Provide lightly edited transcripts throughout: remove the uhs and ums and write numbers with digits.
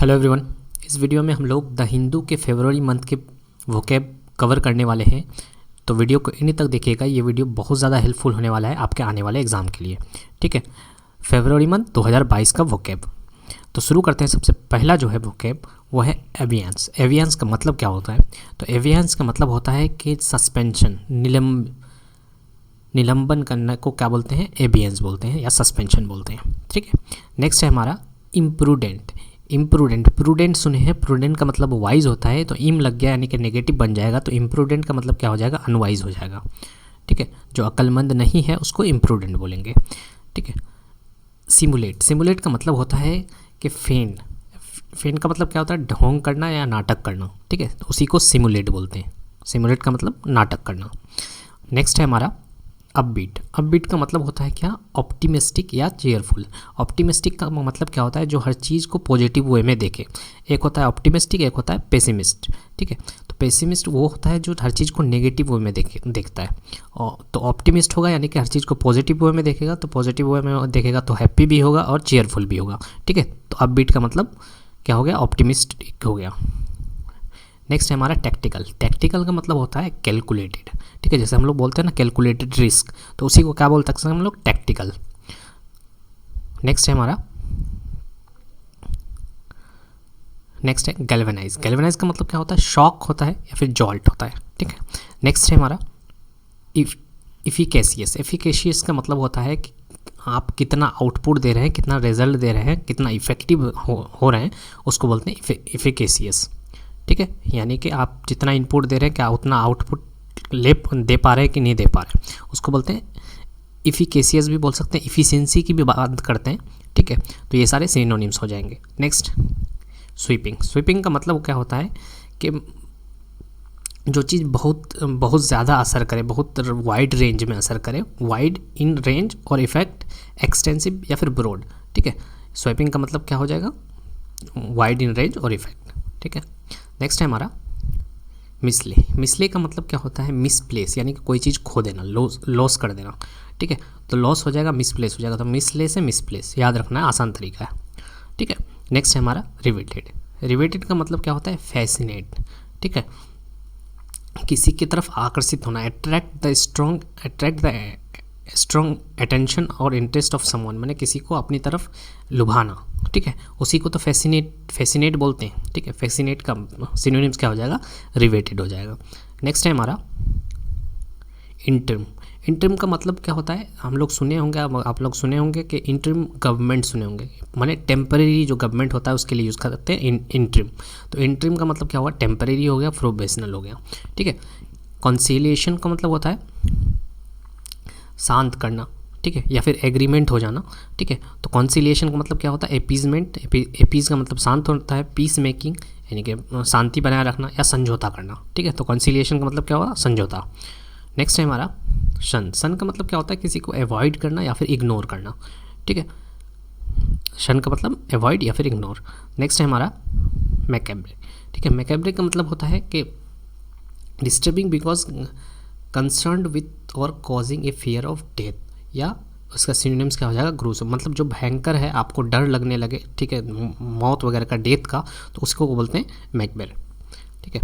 Hello everyone. इस video में हम लोग द हिंदू के फरवरी मंथ के वोकैब कवर करने वाले हैं, तो वीडियो को इन्हीं तक देखिएगा। ये वीडियो बहुत ज़्यादा हेल्पफुल होने वाला है आपके आने वाले एग्ज़ाम के लिए। ठीक है, फरवरी मंथ 2022 का वोकैब। तो शुरू करते हैं। सबसे पहला जो है वोकैब वो है एवियंस। एवियंस का मतलब क्या होता है? तो एवियंस का मतलब होता है कि सस्पेंशन, निलंबन करने को क्या बोलते हैं? एबियंस बोलते हैं या सस्पेंशन बोलते हैं। ठीक है, नेक्स्ट है हमारा इम्प्रूडेंट। इम्प्रूडेंट, प्रूडेंट सुने हैं, प्रूडेंट का मतलब वाइज होता है, तो इम लग गया यानी कि नेगेटिव बन जाएगा, तो इम्प्रूडेंट का मतलब क्या हो जाएगा? अनवाइज हो जाएगा। ठीक है, जो अक्लमंद नहीं है उसको इम्प्रूडेंट बोलेंगे। ठीक है, सिमुलेट। सिमुलेट का मतलब होता है कि फेन। फेन का मतलब क्या होता है? ढोंग करना या नाटक करना। ठीक है, तो उसी को सिमुलेट बोलते हैं। सिमुलेट का मतलब नाटक करना। नेक्स्ट है हमारा अपबीट। अपबीट का मतलब होता है क्या? ऑप्टिमिस्टिक या चेयरफुल। ऑप्टिमिस्टिक का मतलब क्या होता है? जो हर चीज़ को पॉजिटिव वे में देखे। एक होता है ऑप्टिमिस्टिक, एक होता है पेसिमिस्ट। ठीक है, तो पेसिमिस्ट वो होता है जो हर चीज़ को नेगेटिव वे में देखता है, और तो ऑप्टिमिस्ट होगा यानी कि हर चीज़ को पॉजिटिव वे में देखेगा। तो पॉजिटिव वे में देखेगा तो हैप्पी भी होगा और चेयरफुल भी होगा। ठीक है, तो अपबीट का मतलब क्या हो गया? ऑप्टिमिस्टिक हो गया। नेक्स्ट है हमारा टैक्टिकल। टैक्टिकल का मतलब होता है कैलकुलेटेड। ठीक है, जैसे हम लोग बोलते हैं ना कैलकुलेटेड रिस्क, तो उसी को क्या बोल सकते हैं हम लोग? टैक्टिकल। नेक्स्ट है हमारा नेक्स्ट है गैल्वेनाइज। गैल्वेनाइज का मतलब क्या होता है? शॉक होता है या फिर जॉल्ट होता है। ठीक है, नेक्स्ट है हमारा इफिकेशियस। इफिकेशियस का मतलब होता है कि आप कितना आउटपुट दे रहे हैं, कितना रिजल्ट दे रहे हैं, कितना इफेक्टिव हो रहे हैं, उसको बोलते हैं इफिकेशियस। ठीक है, यानी कि आप जितना इनपुट दे रहे हैं क्या उतना आउटपुट दे पा रहे हैं कि नहीं दे पा रहे हैं, उसको बोलते हैं इफिकेशियस भी बोल सकते हैं, इफ़िशिएंसी की भी बात करते हैं। ठीक है, तो ये सारे सिनोनिम्स हो जाएंगे। Next sweeping. स्वीपिंग का मतलब क्या होता है कि जो चीज़ बहुत ज़्यादा असर करे, बहुत वाइड रेंज में असर करे, वाइड इन रेंज और इफेक्ट एक्सटेंसिव या फिर ब्रॉड। ठीक है, स्वीपिंग का मतलब क्या हो जाएगा? वाइड इन रेंज और इफेक्ट। ठीक है, नेक्स्ट है हमारा मिसले। मिसले का मतलब क्या होता है? मिसप्लेस, यानी कि कोई चीज़ खो देना, लॉस कर देना। ठीक है, तो लॉस हो जाएगा, मिसप्लेस हो जाएगा, तो मिसले से मिसप्लेस याद रखना है, आसान तरीका है। ठीक है, नेक्स्ट है हमारा रिवेटेड। रिवेटेड का मतलब क्या होता है? फैसिनेट। ठीक है, किसी की तरफ आकर्षित होना, अट्रैक्ट द स्ट्रॉन्ग अटेंशन और इंटरेस्ट ऑफ समवन, मैंने किसी को अपनी तरफ लुभाना। ठीक है, उसी को तो फैसिनेट बोलते हैं। ठीक है, फैसिनेट का सिनोनिम्स क्या हो जाएगा? रिवेटेड हो जाएगा। नेक्स्ट है हमारा इंटर्म। इंटर्म का मतलब क्या होता है? हम लोग सुने होंगे, आप लोग सुने होंगे कि इंटर्म गवर्नमेंट सुने होंगे, माने टेम्परेरी जो गवर्नमेंट होता है उसके लिए यूज़ करते हैं इंटर्म। तो इंटर्म का मतलब क्या हुआ? टेम्परेरी हो गया, प्रोबेशनल हो गया। ठीक है, कॉन्सिलिएशन का मतलब होता है शांत करना। ठीक है, या फिर एग्रीमेंट हो जाना। ठीक है, तो कॉन्सिलिएशन का मतलब क्या होता है? एपीजमेंट। एपीज का मतलब शांत होता है, पीस मेकिंग यानी कि शांति बनाए रखना या समझौता करना। ठीक है, तो कॉन्सिलिएशन का मतलब क्या होगा? समझौता। नेक्स्ट है हमारा शन। शन का मतलब क्या होता है? किसी को अवॉइड करना या फिर इग्नोर करना। ठीक है, शन का मतलब अवॉइड या फिर इग्नोर। नेक्स्ट है हमारा मैकेब्रे। ठीक है, मैकेब्रे का मतलब होता है कि डिस्टर्बिंग बिकॉज कंसर्न्ड विथ और causing A fear of death, या उसका सिनोनिम्स क्या हो जाएगा? ग्रूसम। मतलब जो भयंकर है, आपको डर लगने लगे, ठीक है, मौत वगैरह का, डेथ का, तो उसको वो बोलते हैं मैकबेर। ठीक है,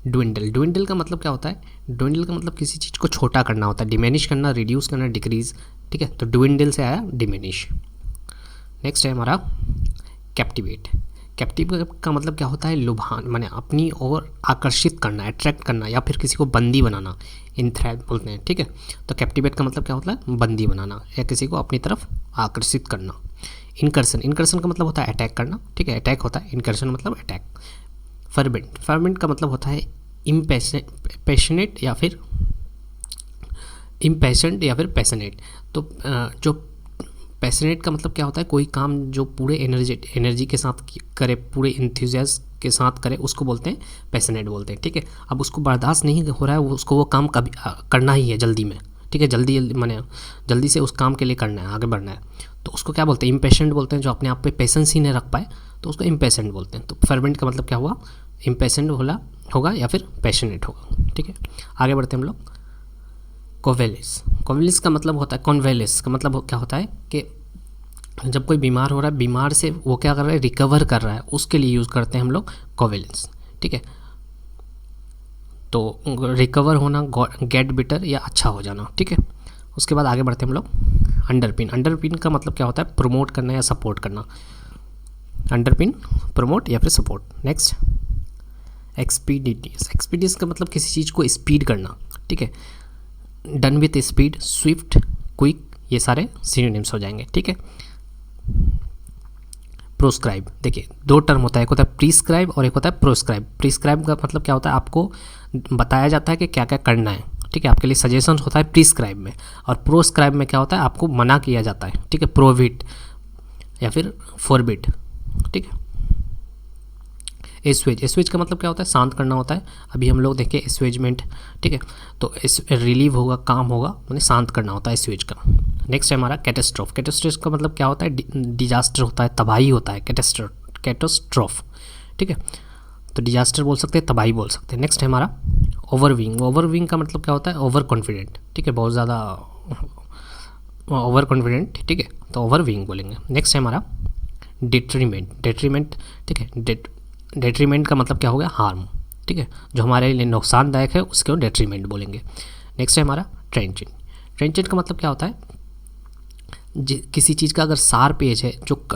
ड्विंडल। ड्विंडल का मतलब क्या होता है? ड्विंडल का मतलब किसी चीज़ को छोटा करना होता है, डिमेनिश करना, रिड्यूस करना, डिक्रीज। ठीक है, तो ड्विंडल से आया डिमेनिश। नेक्स्ट है हमारा कैप्टिवेट। कैप्टिव का मतलब क्या होता है? लुभान, माने अपनी ओर आकर्षित करना, अट्रैक्ट करना, या फिर किसी को बंदी बनाना, इंथ्रेट बोलते हैं। ठीक है, तो कैप्टिवेट का मतलब क्या होता है? बंदी बनाना या किसी को अपनी तरफ आकर्षित करना। इनकर्सन। इनकर्सन का मतलब होता है अटैक करना। ठीक है, अटैक होता है, इनकर्सन मतलब अटैक। फर्वेंट। फर्वेंट का मतलब होता है पैशनेट या फिर इम्पैशनेट या फिर पैशनेट। तो जो पैशनेट का मतलब क्या होता है? कोई काम जो पूरे एनर्जी के साथ करे, पूरे इंथुजियाज्म के साथ करे, उसको बोलते हैं पैशनेट बोलते हैं। ठीक है, अब उसको बर्दाश्त नहीं हो रहा है, उसको वो काम कभी करना ही है जल्दी में। ठीक है, जल्दी से उस काम के लिए करना है, आगे बढ़ना है, तो उसको क्या बोलते हैं? इम्पेशेंट बोलते हैं। जो अपने आप पे पेशेंस ही नहीं रख पाए तो उसको इम्पेशेंट बोलते हैं। तो फर्वेंट का मतलब क्या हुआ? इम्पेशेंट होगा या फिर पैशनेट होगा। ठीक है, आगे बढ़ते हैं हम लोग। कोवेलिस। कोवेलिस का मतलब होता है, कॉन्वेलिस का मतलब क्या होता है कि जब कोई बीमार हो रहा है, बीमार से वो क्या कर रहा है, रिकवर कर रहा है, उसके लिए यूज़ करते हैं हम लोग कोवेलेंस, ठीक है। तो रिकवर होना, गेट बेटर या अच्छा हो जाना, ठीक है। उसके बाद आगे बढ़ते हैं हम लोग अंडरपिन। अंडरपिन का मतलब क्या होता है, प्रमोट करना या सपोर्ट करना। अंडरपिन, प्रमोट या फिर सपोर्ट। Next expeditious. एक्सपीडियस का मतलब किसी चीज़ को स्पीड करना, ठीक है। Done with speed, Swift, quick, ये सारे सिनोनिम्स हो जाएंगे, ठीक है। प्रोस्क्राइब, देखिए दो टर्म होता है, एक होता है प्रिस्क्राइब और एक होता है प्रोस्क्राइब। प्रिस्क्राइब का मतलब क्या होता है, आपको बताया जाता है कि क्या क्या करना है, ठीक है, आपके लिए सजेशन होता है प्रिस्क्राइब में। और प्रोस्क्राइब में क्या होता है, आपको मना किया जाता है, ठीक है, प्रोहिबिट या फिर फॉरबिड, ठीक है। एस्वेज, एस्वेज का मतलब क्या होता है, शांत करना होता है। अभी हम लोग देखें एस्वेजमेंट, ठीक है, तो रिलीव होगा, काम होगा, मतलब शांत करना होता है एस्वेज का। नेक्स्ट है हमारा कैटेस्ट्रोफ। कैटेस्ट्रोफ का मतलब क्या होता है, डिजास्टर होता है, तबाही होता है, कैटेस्ट्रोफ, ठीक है। तो डिजास्टर बोल सकते हैं, तबाही बोल सकते हैं। नेक्स्ट है हमारा ओवरविंग। ओवरविंग का मतलब क्या होता है, ओवर कॉन्फिडेंट, ठीक है, बहुत ज़्यादा ओवर कॉन्फिडेंट, ठीक है, तो ओवरविंग बोलेंगे। नेक्स्ट है हमारा डिट्रीमेंट। डिट्रीमेंट, ठीक है, डेट्रीमेंट का मतलब क्या हो गया, हार्म, ठीक है, जो हमारे लिए नुकसानदायक है उसको डेट्रीमेंट बोलेंगे। नेक्स्ट है हमारा ट्रेंचेंट। ट्रेंचेंट का मतलब क्या होता है, किसी चीज़ का अगर शार्प एज है, जो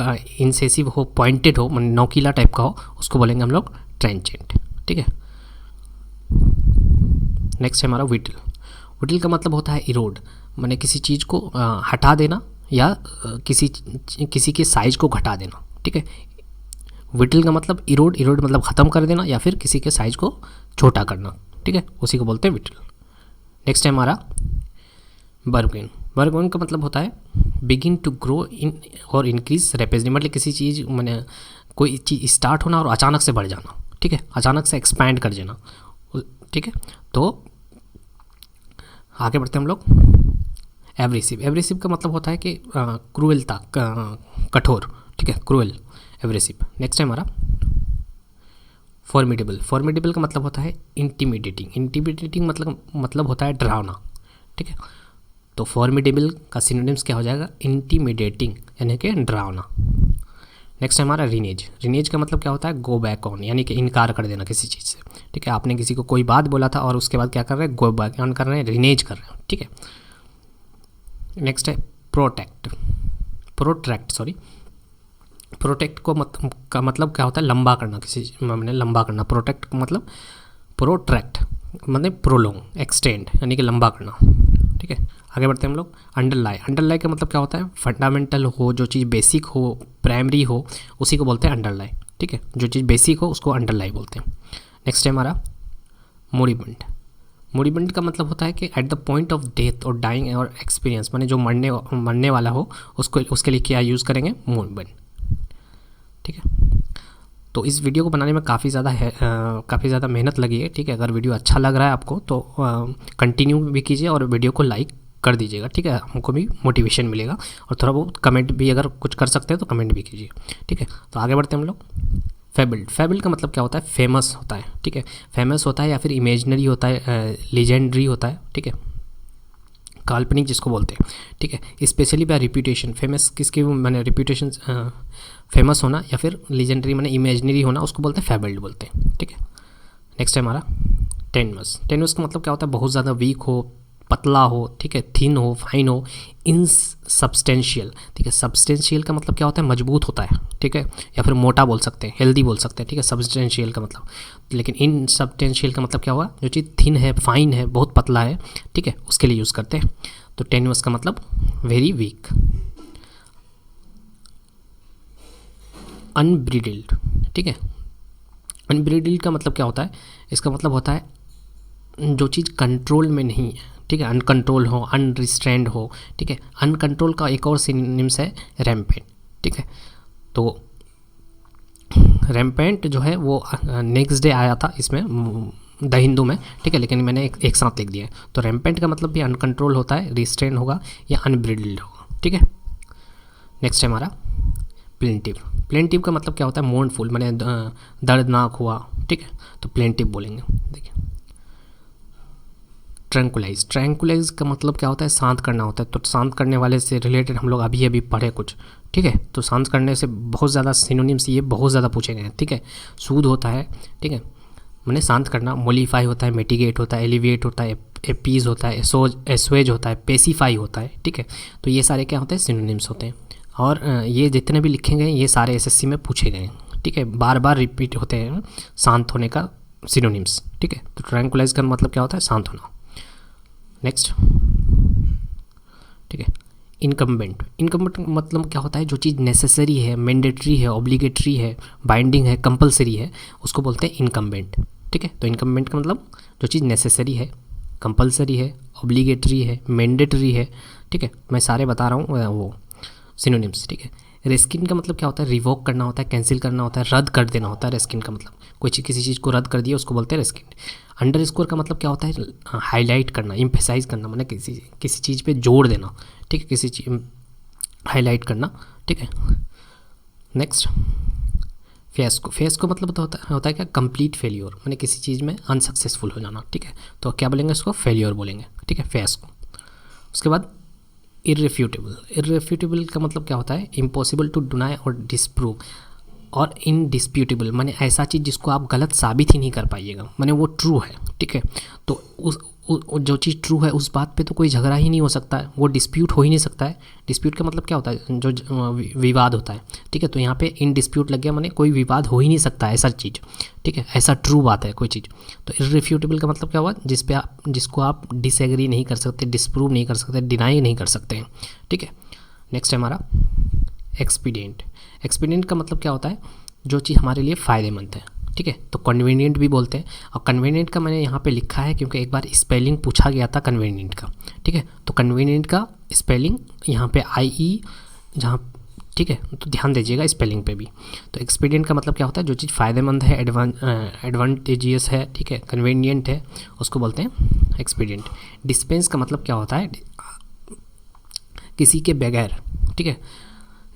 इंसेसिव हो, पॉइंटेड हो, नोकीला टाइप का हो, उसको बोलेंगे हम लोग ट्रेंचेंट, ठीक है। नेक्स्ट है हमारा विटल। विटल का मतलब होता है इरोड, माने किसी चीज़ को हटा देना या किसी के साइज को घटा देना, ठीक है। विटल का मतलब इरोड, इरोड मतलब ख़त्म कर देना या फिर किसी के साइज को छोटा करना, ठीक है, उसी को बोलते हैं विटल। नेक्स्ट है हमारा बर्गेन। बर्गेन का मतलब होता है बिगिन टू ग्रो इन और इंक्रीज रैपिडली, मतलब किसी चीज़ मैंने कोई चीज़ स्टार्ट होना और अचानक से बढ़ जाना, ठीक है, अचानक से एक्सपैंड कर देना, ठीक है। तो आगे बढ़ते हैं हम लोग एब्रेसिव। एब्रेसिव का मतलब होता है कि क्रूएलता, कठोर, ठीक है, क्रूएल, एब्रेसिव। नेक्स्ट है हमारा फॉर्मिडेबल। फॉर्मिडेबल का मतलब होता है इंटिमिडेटिंग। इंटिमिडेटिंग मतलब होता है डरावना, ठीक है। तो फॉर्मिडेबल का सिनोनिम्स क्या हो जाएगा, इंटिमिडेटिंग यानी कि डरावना। नेक्स्ट है हमारा रिनेज। रिनेज का मतलब क्या होता है, गो बैक ऑन, यानी कि इनकार कर देना किसी चीज़ से, ठीक है। आपने किसी को कोई बात बोला था और उसके बाद क्या कर रहे हैं, गो बैक ऑन कर रहे हैं, रिनेज कर रहे हैं, ठीक है। नेक्स्ट है प्रोट्रैक्ट, सॉरी। प्रोटेक्ट का मतलब क्या होता है, लंबा करना, किसी मैंने लंबा करना। प्रोटेक्ट का मतलब प्रोट्रैक्ट मतलब प्रोलोंग, एक्सटेंड यानी कि लंबा करना, ठीक है। आगे बढ़ते हैं हम लोग अंडरलाई। अंडरलाई का मतलब क्या होता है, फंडामेंटल हो, जो चीज़ बेसिक हो, प्राइमरी हो, उसी को बोलते हैं अंडरलाई, ठीक है। जो चीज़ बेसिक हो उसको अंडरलाई बोलते हैं। नेक्स्ट है हमारा मोरिबंड। मोरिबंड का मतलब होता है कि at the point of death और डाइंग और एक्सपीरियंस, माने जो मरने वाला हो उसको, उसके लिए क्या यूज़ करेंगे, मोरिबंड, ठीक है। तो इस वीडियो को बनाने में काफ़ी ज़्यादा मेहनत लगी है, ठीक है। अगर वीडियो अच्छा लग रहा है आपको तो कंटिन्यू भी कीजिए और वीडियो को लाइक कर दीजिएगा, ठीक है, हमको भी मोटिवेशन मिलेगा। और थोड़ा बहुत कमेंट भी अगर कुछ कर सकते हैं तो कमेंट भी कीजिए, ठीक है। तो आगे बढ़ते हैं हम लोग फेबल्ड। फेबल्ड का मतलब क्या होता है, फेमस होता है, ठीक है, फेमस होता है या फिर इमेजनरी होता है, लीजेंडरी होता है, ठीक है, काल्पनिक जिसको बोलते हैं, ठीक है। स्पेशली बाय रिप्यूटेशन, फेमस किसकी मैंने रिप्यूटेशन, फेमस होना या फिर लीजेंडरी मैंने इमेजनरी होना, उसको बोलते हैं फेबल्ड बोलते हैं, ठीक है। नेक्स्ट है हमारा टेनमस। टेनमस का मतलब क्या होता है, बहुत ज़्यादा वीक हो, पतला हो, ठीक है, थिन हो, फाइन हो, इनसब्सटेंशियल, ठीक है। सब्सटेंशियल का मतलब क्या होता है, मजबूत होता है, ठीक है, या फिर मोटा बोल सकते हैं, हेल्दी बोल सकते हैं, ठीक है, सब्सटेंशियल का मतलब। लेकिन इनसब्सटेंशियल का मतलब क्या हुआ, जो चीज़ थिन है, फाइन है, बहुत पतला है, ठीक है, उसके लिए यूज़ करते हैं। तो टेनमस का मतलब वेरी वीक। अनब्रिडल्ड, ठीक है। अनब्रिडल्ड का मतलब क्या होता है, इसका मतलब होता है जो चीज़ कंट्रोल में नहीं है, ठीक है, अनकंट्रोल हो, अनरिस्ट्रेंड हो, ठीक है। अनकंट्रोल का एक और सिनोनिम्स है रैम्पेंट, ठीक है। तो रैम्पेंट जो है वो नेक्स्ट डे आया था इसमें द हिंदू में, ठीक है, लेकिन मैंने एक साथ लिख दिया है। तो रैम्पेंट का मतलब भी अनकंट्रोल होता है, रिस्ट्रेन होगा या अनब्रिडल्ड होगा, ठीक है। नेक्स्ट है हमारा प्लेंटिव। प्लेंटिव का मतलब क्या होता है, मोर्नफुल, मैंने दर्दनाक हुआ, ठीक है, तो प्लेंटिव बोलेंगे। देखिए ट्रैंकुलाइज, ट्रैंकुलाइज का मतलब क्या होता है, शांत करना होता है। तो शांत करने वाले से रिलेटेड हम लोग अभी अभी पढ़े कुछ, ठीक है। तो शांत करने से बहुत ज़्यादा सिनोनिम्स ये बहुत ज़्यादा पूछे गए हैं, ठीक है। सूद होता है, ठीक है, मैंने शांत करना। मोलिफाई होता है, मिटिगेट होता है, एलिविएट होता है, एपीज होता है, एसवेज होता है, पेसिफाई होता है, ठीक है। तो ये सारे क्या होते हैं, सिनोनिम्स होते हैं। और ये जितने भी लिखे गए ये सारे एसएससी में पूछे गए हैं, ठीक है। बार बार रिपीट होते हैं शांत होने का सिनोनिम्स, ठीक है। तो ट्रैंकुलाइज का मतलब क्या होता है, शांत होना। नेक्स्ट, ठीक है। इनकम्बेंट, इनकम्बेंट मतलब क्या होता है, जो चीज़ नेसेसरी है, मैंडेटरी है, ऑब्लिगेटरी है, बाइंडिंग है, कंपलसरी है, उसको बोलते हैं इनकम्बेंट, ठीक है। तो इनकम्बेंट का मतलब जो चीज़ नेसेसरी है, कंपलसरी है, ऑब्लिगेटरी है, मैंडेटरी है, ठीक है। मैं सारे बता रहा हूँ वो सिनोनिम्स, ठीक है। रेस्किन का मतलब क्या होता है, रिवोक करना होता है, कैंसिल करना होता है, रद्द कर देना होता है। रेस्किन का मतलब कोई चीज़, किसी चीज़ को रद्द कर दिया उसको बोलते हैं रेस्किन। अंडर स्कोर का मतलब क्या होता है, हाईलाइट करना, इम्फेसाइज करना, मतलब किसी चीज़ पे जोड़ देना, ठीक है, किसी चीज़ हाईलाइट करना, ठीक है। नेक्स्ट, फेस्को, फेस्को मतलब होता है क्या, कंप्लीट फेलियर, मैंने किसी चीज़ में अनसक्सेसफुल हो जाना, ठीक है। तो क्या बोलेंगे इसको, फेलियर बोलेंगे, ठीक है, फेस्को। उसके बाद इररेफ्यूटेबल, इररेफ्यूटेबल का मतलब क्या होता है, इम्पॉसिबल टू डिनाई और डिसप्रूव, और इनडिस्प्यूटेबल माने ऐसा चीज़ जिसको आप गलत साबित ही नहीं कर पाइएगा, माने वो ट्रू है, ठीक है। तो उस जो चीज़ ट्रू है उस बात पे तो कोई झगड़ा ही नहीं हो सकता है, वो डिस्प्यूट हो ही नहीं सकता है। डिस्प्यूट का मतलब क्या होता है, जो विवाद होता है, ठीक है। तो यहाँ पे इन डिस्प्यूट लग गया, माने कोई विवाद हो ही नहीं सकता ऐसा चीज़, ठीक है, ऐसा ट्रू बात है कोई चीज़। तो इररिफ्यूटेबल का मतलब क्या हुआ, जिसको आप डिसएग्री नहीं कर सकते, डिस्प्रूव नहीं कर सकते, डिनाई नहीं कर सकते हैं, ठीक है। नेक्स्ट है हमारा एक्सपीडियंट। एक्सपीडियंट का मतलब क्या होता है, जो चीज़ हमारे लिए फ़ायदेमंद है, ठीक है। तो कन्वीनियंट भी बोलते हैं, और कन्वीनियंट का मैंने यहाँ पे लिखा है क्योंकि एक बार स्पेलिंग पूछा गया था कन्वीनियंट का, ठीक है। तो कन्वीनियंट का स्पेलिंग यहाँ पे IE जहाँ, ठीक है, तो ध्यान दीजिएगा स्पेलिंग पे भी। तो एक्सपीडियंट का मतलब क्या होता है, जो चीज़ फ़ायदेमंद है, एडवांटेजियस है, ठीक है, कन्वीनियंट है, उसको बोलते हैं एक्सपीडियंट। डिस्पेंस का मतलब क्या होता है, किसी के बगैर, ठीक है।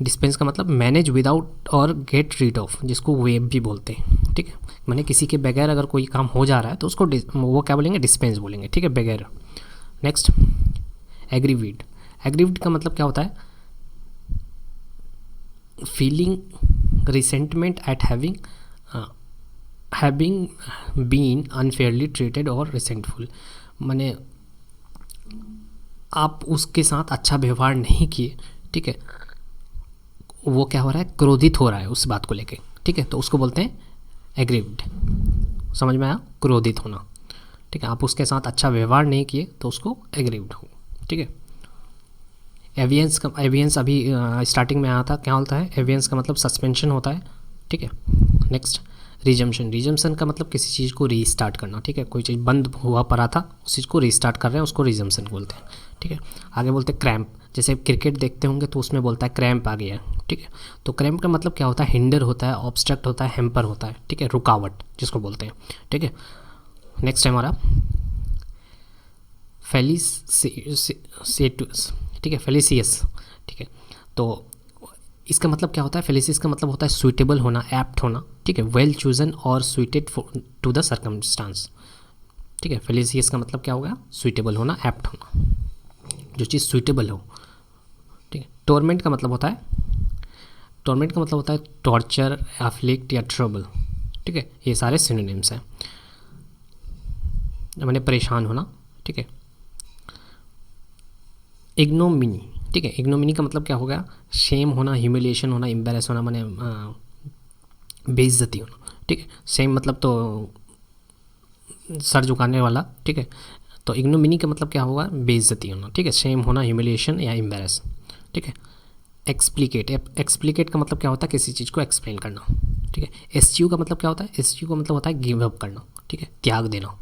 डिस्पेंस का मतलब मैनेज विदाउट और गेट रीड ऑफ, जिसको वेब भी बोलते हैं, ठीक है। मैंने किसी के बगैर अगर कोई काम हो जा रहा है तो उसको वो क्या बोलेंगे, डिस्पेंस बोलेंगे, ठीक है, बगैर। नेक्स्ट, एग्रीवीड। एग्रीवीड का मतलब क्या होता है, feeling resentment at having been unfairly treated और रिसेंटफुल, माने आप उसके साथ अच्छा व्यवहार नहीं किए, ठीक है, वो क्या हो रहा है, क्रोधित हो रहा है उस बात को लेके, ठीक है। तो उसको बोलते हैं एग्रीव्ड, समझ में आया, क्रोधित होना, ठीक है। आप उसके साथ अच्छा व्यवहार नहीं किए तो उसको एग्रीव्ड हो, ठीक है। एवियंस का, एवियंस अभी स्टार्टिंग में आया था, क्या होता है, एवियंस का मतलब सस्पेंशन होता है, ठीक है। Next, resumption. रिजम्पशन का मतलब किसी चीज़ को रीस्टार्ट करना, ठीक है, कोई चीज़ बंद हुआ पड़ा था उस चीज़ को रीस्टार्ट कर रहे हैं, उसको रिजम्पशन बोलते हैं, ठीक है। आगे बोलते हैं क्रैम्प, जैसे क्रिकेट देखते होंगे तो उसमें बोलता है क्रैम्प आ गया, ठीक है। तो क्रैम्प का मतलब क्या होता है, हिंडर होता है, ऑब्स्ट्रक्ट होता है, हैम्पर होता है, ठीक है, रुकावट जिसको बोलते हैं, ठीक है। नेक्स्ट है हमारा फेलिसियस, ठीक है, फेलिसियस, ठीक है। तो इसका मतलब क्या होता है, फेलिसियस का मतलब होता है सुइटेबल होना, एप्ट होना, ठीक है, वेल चूजन और सुइटेड टू द सर्कमस्टांस, ठीक है। फेलिसियस का मतलब क्या होगा, सुइटेबल होना, एप्ट होना, जो चीज़ सुइटेबल हो, ठीक है। टॉर्मेंट का मतलब होता है, टॉर्मेंट का मतलब होता है टॉर्चर, अफ्लिक्ट या ट्रबल, ठीक है। ये सारे सिनोनिम्स हैं, मैंने परेशान होना, ठीक है। इग्नोमिनी, ठीक है, इग्नोमिनी का मतलब क्या होगा, शेम होना, ह्यूमिलिएशन होना, एम्बैरेस होना, माने बेइज्जती होना, ठीक है। शेम मतलब तो सर झुकाने वाला, ठीक है। तो इग्नोमिनी का मतलब क्या होगा, बेइज्जती होना, ठीक है, शेम होना, ह्यूमिलिएशन या एम्बैरेस, ठीक है। एक्सप्लिकेट, एक्सप्लिकेट का मतलब क्या होता है, किसी चीज़ को एक्सप्लेन करना, ठीक है। एसयू का मतलब क्या होता है, एसयू का मतलब होता है गिव अप करना, ठीक है, त्याग देना।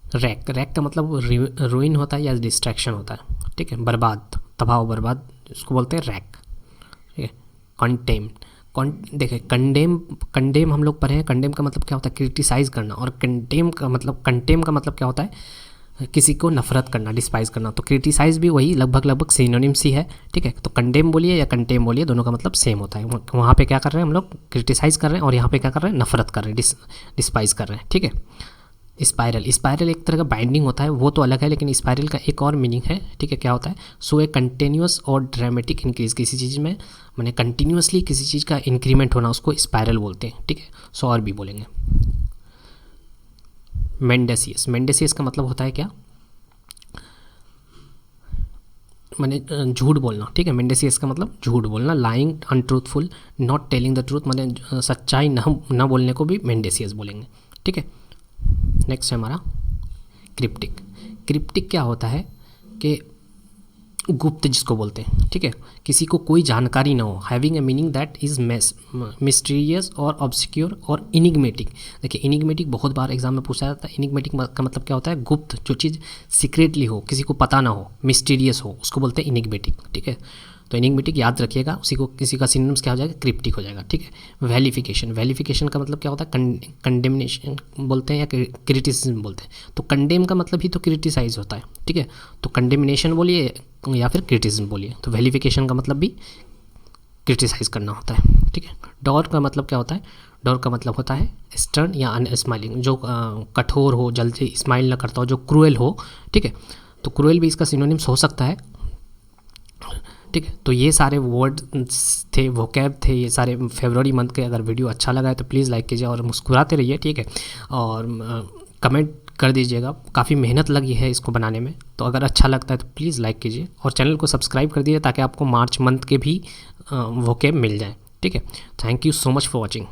रैक, रैक का मतलब रूइन होता है या डिस्ट्रैक्शन होता है, ठीक है, बर्बाद, तबाह बर्बाद, उसको बोलते हैं रैक, ठीक है। कंटेम, देखिए कंडेम हम लोग पढ़े हैं, कंडेम का मतलब क्या होता है, क्रिटिसाइज़ करना, और कंटेम का मतलब क्या होता है, किसी को नफरत करना, डिस्पाइज करना। तो क्रिटिसाइज भी वही लगभग सिनोनिम्स ही है, ठीक है। तो कंडेम बोलिए या कंटेम बोलिए, दोनों का मतलब सेम होता है। वहाँ पे क्या कर रहे हैं हम लोग, क्रिटिसाइज़ कर रहे हैं, और यहाँ पे क्या कर रहे हैं, नफरत कर रहे हैं, डिस्पाइज कर रहे हैं, ठीक है। स्पायरल, स्पायरल एक तरह का बाइंडिंग होता है, वो तो अलग है, लेकिन स्पायरल का एक और मीनिंग है, ठीक है, क्या होता है, सो ए कंटिन्यूस और ड्रामेटिक इंक्रीज, किसी चीज़ में मैंने कंटिन्यूसली किसी चीज़ का इंक्रीमेंट होना, उसको स्पायरल बोलते हैं, ठीक है। सो और भी बोलेंगे। मेंडेसियस, मेंडेसियस का मतलब होता है क्या, मैंने झूठ बोलना, ठीक है, मेंडेसियस का मतलब झूठ बोलना, lying, untruthful, not telling the truth, मैंने सच्चाई न बोलने को भी मेंडेसियस बोलेंगे, ठीक है। नेक्स्ट है हमारा क्रिप्टिक। क्रिप्टिक क्या होता है कि गुप्त जिसको बोलते हैं, ठीक है, किसी को कोई जानकारी ना हो, having a meaning that is mysterious और ऑब्सक्योर और इनिग्मेटिक। देखिए इनिग्मेटिक बहुत बार एग्जाम में पूछा जाता है, इनिग्मेटिक का मतलब क्या होता है, गुप्त, जो चीज़ सीक्रेटली हो, किसी को पता ना हो, मिस्टीरियस हो, उसको बोलते हैं इनिग्मेटिक, ठीक है। तो इनिग्मेटिक याद रखिएगा, उसी को किसी का सिनोनिम्स क्या हो जाएगा, क्रिप्टिक हो जाएगा, ठीक है। वैलिफिकेशन, वैलिफिकेशन का मतलब क्या होता है, कंडेमनेशन बोलते हैं या क्रिटिसिज्म बोलते हैं। तो कंडेम का मतलब ही तो क्रिटिसाइज होता है, ठीक है, तो कंडेमिनेशन बोलिए या फिर क्रिटिसिज्म बोलिए, तो वैलिफिकेशन का मतलब भी क्रिटिसाइज करना होता है, ठीक है। डॉर का मतलब क्या होता है, डॉर का मतलब होता है स्टर्न या अनस्माइलिंग, जो कठोर हो, जल्दी स्माइल ना करता हो, जो क्रूएल हो, ठीक है। तो क्रूएल भी इसका सिनोनिम्स हो सकता है, ठीक है। तो ये सारे वर्ड थे, वोकैब थे, ये सारे फरवरी मंथ के। अगर वीडियो अच्छा लगा है तो प्लीज़ लाइक कीजिए और मुस्कुराते रहिए, ठीक है, और कमेंट कर दीजिएगा, काफ़ी मेहनत लगी है इसको बनाने में, तो अगर अच्छा लगता है तो प्लीज़ लाइक कीजिए और चैनल को सब्सक्राइब कर दीजिए ताकि आपको मार्च मंथ के भी वोकैब मिल जाए, ठीक है। Thank you so much for watching.